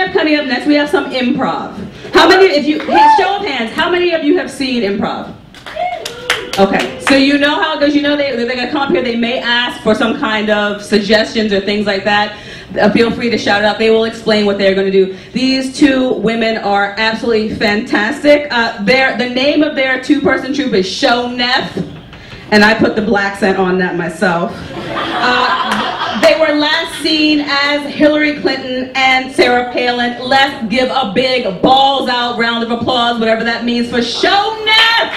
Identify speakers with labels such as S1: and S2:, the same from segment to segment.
S1: have coming up next, we have some improv. How many, show of hands, how many of you have seen improv? Okay, so you know how it goes. You know they're gonna come up here, they may ask for some kind of suggestions or things like that. Feel free to shout it out. They will explain what they're gonna do. These two women are absolutely fantastic. The name of their two-person troupe is Scho Knef, and I put the black scent on that myself. They were last seen as Hillary Clinton and Sarah Palin. Let's give a big balls out round of applause, whatever that means, for Scho Knef.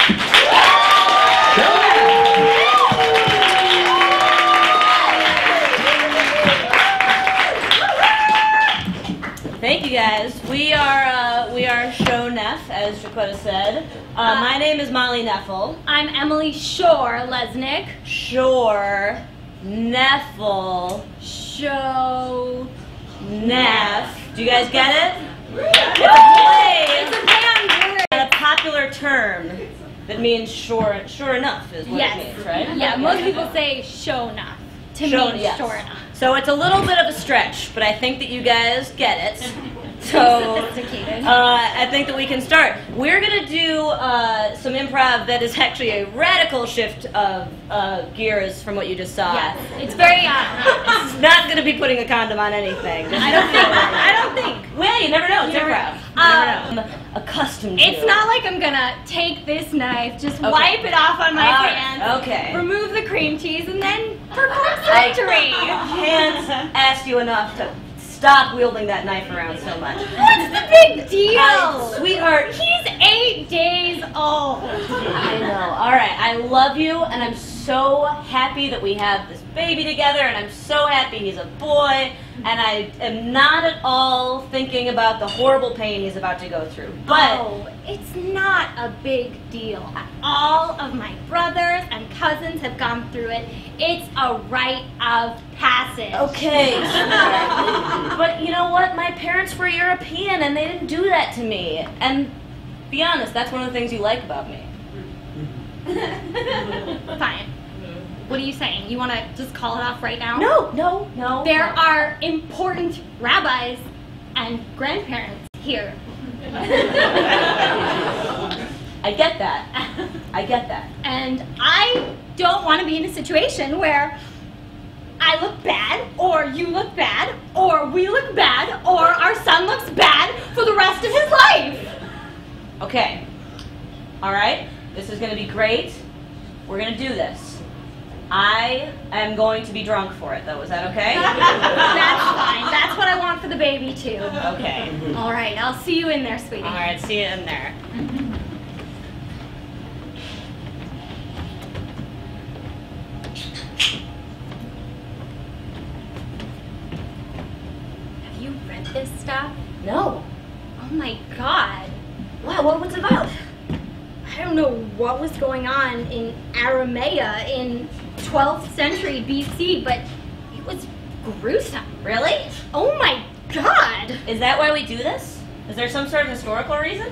S2: Thank you guys. We are Scho Knef, as Jacquetta said. My name is Molly Knefel.
S3: I'm Emily Schorr, Lesnick.
S2: Schorr, Knefel,
S3: Scho
S2: Knef. Do you guys get it?
S3: It's a band word.
S2: A popular term that means sure enough is what it means, right?
S3: Yeah, most people say Scho Knef to mean
S2: yes.
S3: sure enough.
S2: So it's a little bit of a stretch, but I think that you guys get it. So
S3: sophisticated.
S2: I think that we can start. We're gonna do some improv that is actually a radical shift of gears from what you just saw.
S3: Yes, it's very
S2: This is not gonna be putting a condom on anything.
S3: I don't think.
S2: Well, you never know. It's improv. You never know. I'm accustomed to.
S3: It's not like I'm gonna take this knife, just wipe it off on my hands, remove the cream cheese, and then perform surgery.
S2: I can't ask you enough to stop wielding that knife around so much.
S3: What's the big deal?
S2: Sweetheart.
S3: He's 8 days old.
S2: I know. All right. I love you, and I'm so happy that we have this baby together, and I'm so happy he's a boy, and I am not at all thinking about the horrible pain he's about to go through. But
S3: oh, it's not a big deal. All of my brothers and cousins have gone through it. It's a rite of passage.
S2: Okay, but you know what? My parents were European, and they didn't do that to me. And be honest, that's one of the things you like about me.
S3: Fine. What are you saying? You want to just call it off right now?
S2: No.
S3: There are important rabbis and grandparents here.
S2: I get that.
S3: And I don't want to be in a situation where I look bad, or you look bad, or we look bad, or our son looks bad for the rest of his life.
S2: Okay. All right. This is going to be great. We're going to do this. I am going to be drunk for it, though. Is that okay?
S3: That's fine. That's what I want for the baby, too.
S2: Okay.
S3: All right. I'll see you in there, sweetie.
S2: All right. See you in there.
S3: Have you read this stuff?
S2: No.
S3: Oh, my God.
S2: Wow, what's it about?
S3: I don't know what was going on in Aramea in 12th century BC, but it was gruesome.
S2: Really?
S3: Oh my God!
S2: Is that why we do this? Is there some sort of historical reason?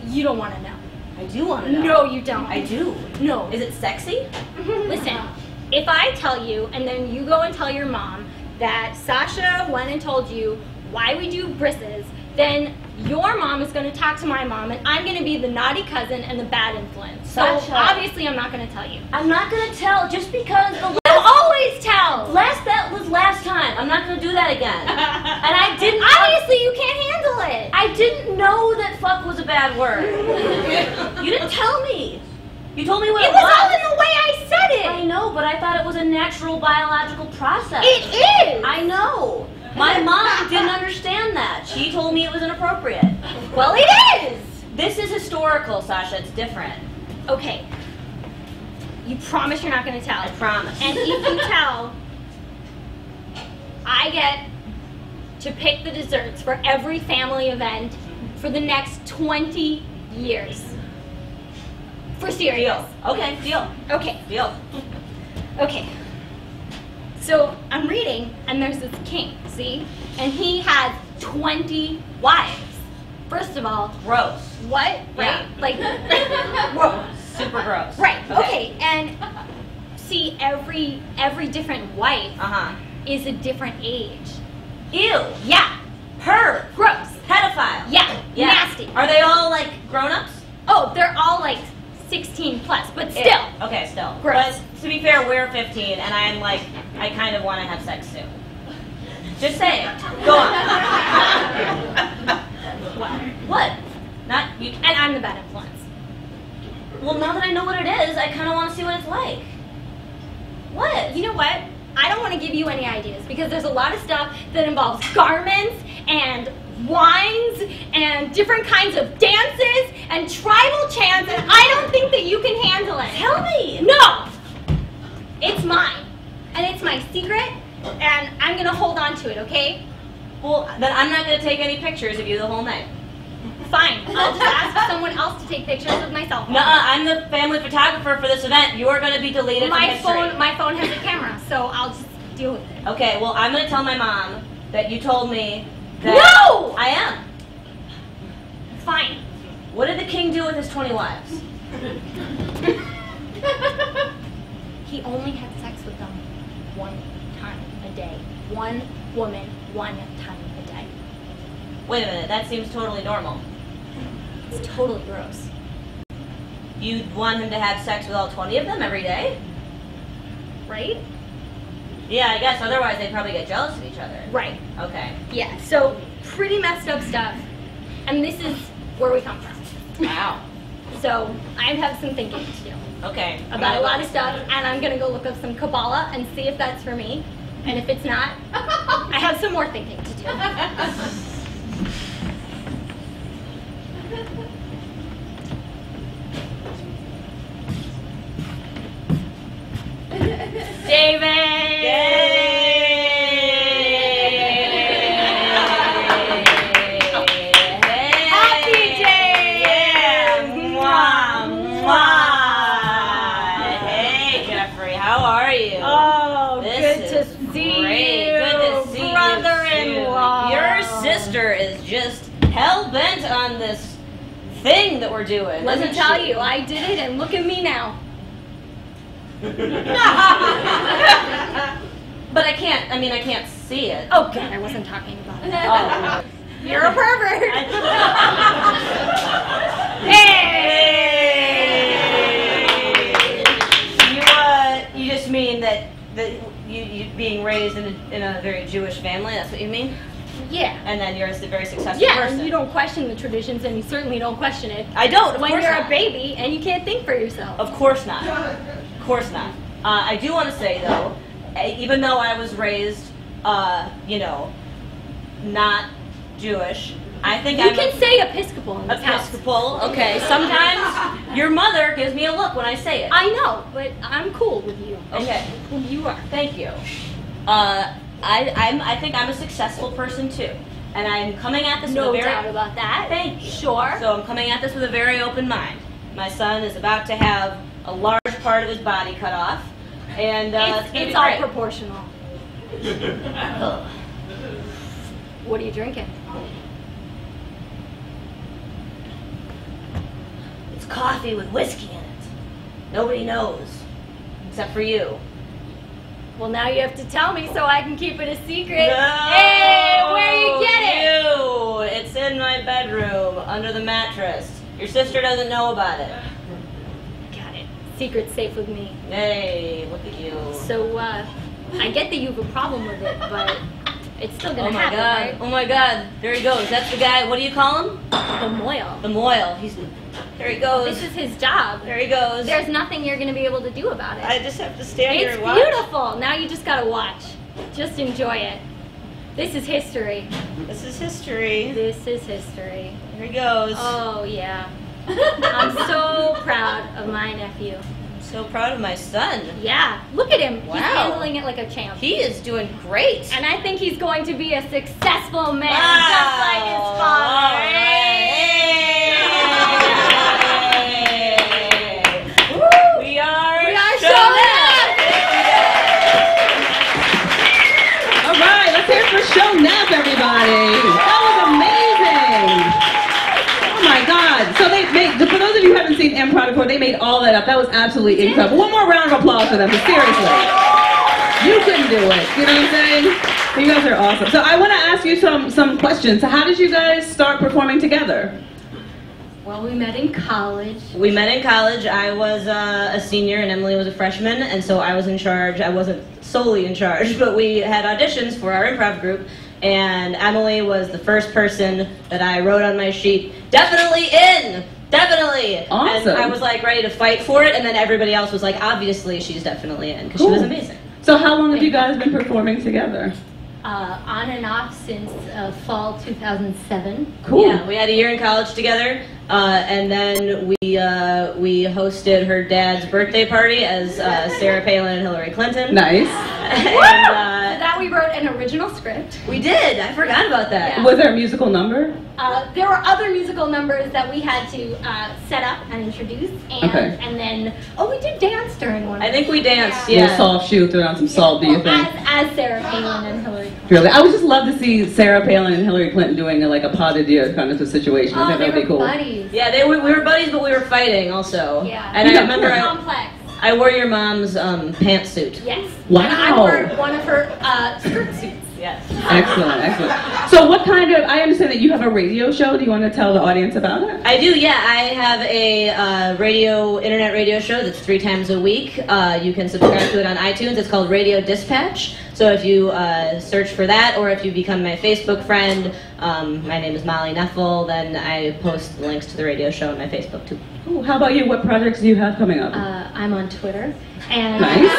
S3: You don't want to know.
S2: I do want to know.
S3: No, you don't.
S2: I do.
S3: No.
S2: Is it sexy?
S3: Listen, if I tell you and then you go and tell your mom that Sasha went and told you why we do brisses, then your mom is going to talk to my mom, and I'm going to be the naughty cousin and the bad influence.
S2: Sasha.
S3: So obviously I'm not going to tell you.
S2: I'm not going to tell just because the
S3: You always tell!
S2: that was last time. I'm not going to do that again. And I didn't...
S3: Obviously you can't handle it!
S2: I didn't know that fuck was a bad word. You didn't tell me. You told me what it was.
S3: It was all in the way I said it!
S2: I know, but I thought it was a natural biological process.
S3: It is!
S2: I know. My mom didn't understand that. She told me it was inappropriate.
S3: Well, it is!
S2: This is historical, Sasha. It's different.
S3: Okay. You promise you're not going to tell?
S2: I promise.
S3: And if you tell, I get to pick the desserts for every family event for the next 20 years. For serious.
S2: Deal. Okay, deal.
S3: Okay.
S2: Deal.
S3: Okay. So I'm reading, and there's this king, see? And he has 20 wives. First of all,
S2: Gross.
S3: what?
S2: Yeah.
S3: Right? Like, gross.
S2: Super gross.
S3: Right. Okay. And see, every different wife is a different age.
S2: Ew.
S3: Yeah.
S2: Perv.
S3: Gross.
S2: Pedophile.
S3: Yeah. Nasty.
S2: Are they all like grown-ups?
S3: Oh, they're all like 16 plus, but still.
S2: Yeah. Okay, still.
S3: Gross.
S2: But to be fair, we're 15, and I'm like, I kind of want to have sex soon. Just saying. Go on. What? Not you.
S3: And I'm the bad influence.
S2: Well, now that I know what it is, I kind of want to see what it's like. What?
S3: You know what? I don't want to give you any ideas because there's a lot of stuff that involves garments and wines and different kinds of dances and tribal chants, and I don't think that you can handle it.
S2: Tell me.
S3: No! It's mine. And it's my secret, and I'm going to hold on to it, okay?
S2: Well, then I'm not going to take any pictures of you the whole night.
S3: Fine. I'll just ask someone else to take pictures with my cell phone.
S2: Nuh-uh, I'm the family photographer for this event. You are going to be deleted from history.
S3: My phone has a camera, so I'll just deal with it.
S2: Okay, well, I'm going to tell my mom that you told me that...
S3: No!
S2: I am.
S3: Fine.
S2: What did the king do with his 20 wives?
S3: He only had sex with them one time a day. One woman, one time a day.
S2: Wait a minute, that seems totally normal.
S3: It's totally gross.
S2: You'd want him to have sex with all 20 of them every day?
S3: Right?
S2: Yeah, I guess, otherwise they'd probably get jealous of each other.
S3: Right.
S2: Okay.
S3: Yeah, so pretty messed up stuff. And this is where we come from.
S2: Wow.
S3: So I have some thinking to do.
S2: Okay.
S3: About a lot of stuff, and I'm gonna go look up some Kabbalah and see if that's for me. And if it's not, I have some more thinking to do. David! Happy day!
S2: Yeah! Mwah, mwah. Hey, Jeffrey, how are you?
S3: Oh,
S2: This
S3: good
S2: is
S3: to see
S2: great.
S3: you,
S2: Good to see you,
S3: brother-in-law.
S2: too. Your sister is just hell-bent on this thing that we're doing.
S3: Let me
S2: isn't
S3: tell
S2: she?
S3: you, I did it, and look at me now.
S2: But I can't see it.
S3: Oh, God, I wasn't talking about it.
S2: Oh.
S3: You're a pervert.
S2: Hey! You just mean that you being raised in a very Jewish family, that's what you mean?
S3: Yeah.
S2: And then you're a very successful
S3: Yeah,
S2: person.
S3: and you don't question the traditions, and you certainly don't question it.
S2: I don't, of
S3: when
S2: course
S3: you're
S2: not.
S3: a baby and you can't think for yourself.
S2: Of course not. Of course not. I do want to say, though, even though I was raised, not Jewish, I think
S3: You can say Episcopal in this house.
S2: Episcopal. Okay, sometimes your mother gives me a look when I say it.
S3: I know, but I'm cool with you.
S2: Okay.
S3: Who you are.
S2: Thank you. I think I'm a successful person too, and I'm coming at this
S3: No
S2: with a very
S3: doubt about that.
S2: Thank you.
S3: Sure.
S2: So I'm coming at this with a very open mind. My son is about to have a large part of his body cut off, and
S3: it's all proportional. What are you drinking?
S2: It's coffee with whiskey in it. Nobody knows, except for you.
S3: Well, now you have to tell me so I can keep it a secret.
S2: No,
S3: Hey, where you get it?
S2: You. It's in my bedroom, under the mattress. Your sister doesn't know about it.
S3: Got it. Secret's safe with me.
S2: Hey, look at you.
S3: So, I get that you have a problem with it, but it's still gonna happen, right?
S2: Oh my God, there he goes. That's the guy, what do you call him?
S3: The moil.
S2: The moil. There he goes.
S3: This is his job.
S2: There he goes.
S3: There's nothing you're gonna be able to do about it.
S2: I just have to stand here
S3: It's
S2: and watch.
S3: beautiful. Now you just gotta watch. Just enjoy it. This is history.
S2: This is history.
S3: This is history.
S2: Here he goes.
S3: Oh, yeah. I'm so proud of my nephew.
S2: I'm so proud of my son.
S3: Yeah, look at him.
S2: Wow.
S3: He's handling it like a champ.
S2: He is doing great.
S3: And I think he's going to be a successful man,
S2: Wow.
S3: just like his father.
S2: All right. We are
S3: Scho Knef.
S1: All right, let's hear it for Scho Knef, everybody. That was amazing. Oh my God. So for those of you who haven't seen improv before, they made all that up. That was absolutely incredible. One more round of applause for them, seriously. You couldn't do it. You know what I'm saying? You guys are awesome. So I want to ask you some questions. So how did you guys start performing together?
S3: Well, we met in college.
S2: We met in college. I was a senior and Emily was a freshman, and so I was in charge. I wasn't solely in charge, but we had auditions for our improv group, and Emily was the first person that I wrote on my sheet, definitely in! Definitely!
S1: Awesome.
S2: And I was like ready to fight for it, and then everybody else was like, obviously she's definitely in, because she was amazing.
S1: So how long have you guys been performing together?
S3: On and off since fall 2007.
S1: Cool.
S2: Yeah, we had a year in college together, and then we hosted her dad's birthday party as Sarah Palin and Hillary Clinton.
S1: Nice.
S2: And
S3: That we wrote an original script.
S2: we did. I forgot about that.
S3: Yeah.
S1: Was there a musical number?
S3: There were other musical numbers that we had to set up and introduce, and then we did dance during one.
S2: I think we danced.
S1: A little
S2: Yeah.
S1: soft shoe, throw on some salt, do you think?
S3: As Sarah Palin and Hillary Clinton.
S1: Really? I would just love to see Sarah Palin and Hillary Clinton doing like a pas de deux kind of a situation. I think
S3: they
S1: that would be
S3: were
S1: cool.
S3: buddies.
S2: Yeah, we were buddies, but we were fighting also.
S3: Yeah.
S2: And I remember
S3: Complex.
S2: I wore your mom's pantsuit.
S3: Yes.
S1: Wow.
S3: And I wore one of her skirt suits.
S2: Yes.
S1: Excellent, excellent. So what kind of, I understand that you have a radio show. Do you want to tell the audience about it?
S2: I do, yeah. I have a internet radio show that's 3 times a week. You can subscribe to it on iTunes. It's called Radio Dispatch. So if you search for that, or if you become my Facebook friend, my name is Molly Knefel, then I post links to the radio show on my Facebook too.
S1: Oh, how about you? What projects do you have coming up?
S3: I'm on Twitter. And
S1: Nice.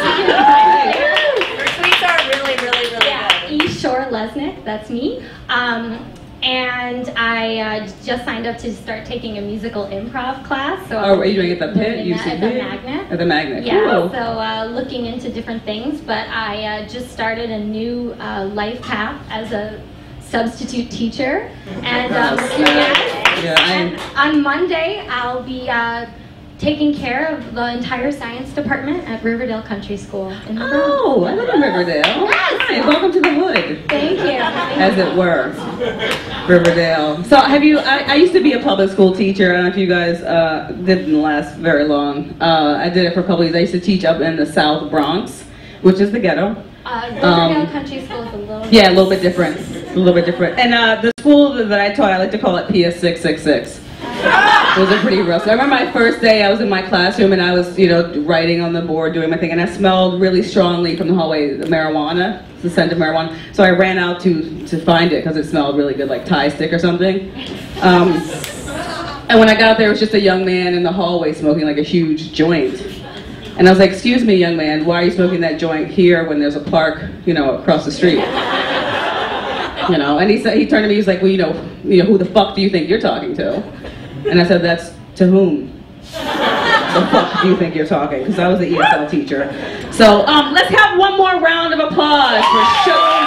S2: Her tweets are really, really, really good.
S3: Schorr Lesnick, that's me. And I just signed up to start taking a musical improv class. So
S1: Are you doing it at the Pit?
S3: At the Magnet.
S1: At the Magnet.
S3: Yeah,
S1: Cool.
S3: so looking into different things, but I just started a new life path as a substitute teacher. And on Monday, I'll be taking care of the entire science department at Riverdale Country School in the
S1: Oh, I live in Riverdale.
S3: Yes.
S1: Hi, welcome to the hood.
S3: Thank you.
S1: As it were. Riverdale. So have you, I used to be a public school teacher. I don't know if you guys didn't last very long. I did it for a couple of years. I used to teach up in the South Bronx, which is the ghetto.
S3: Riverdale Country School is
S1: a little bit different. A little bit different. And the school that I taught, I like to call it PS 666. It was a pretty rough. So I remember my first day, I was in my classroom and I was, writing on the board, doing my thing, and I smelled really strongly from the hallway the marijuana, the scent of marijuana. So I ran out to find it because it smelled really good, like Thai stick or something. And when I got out there, it was just a young man in the hallway smoking like a huge joint. And I was like, "Excuse me, young man, why are you smoking that joint here when there's a park, across the street?" And he turned to me, he was like, "Well, who the fuck do you think you're talking to?" And I said, "That's to whom the fuck do you think you're talking?" Because I was the ESL teacher. So let's have one more round of applause for Scho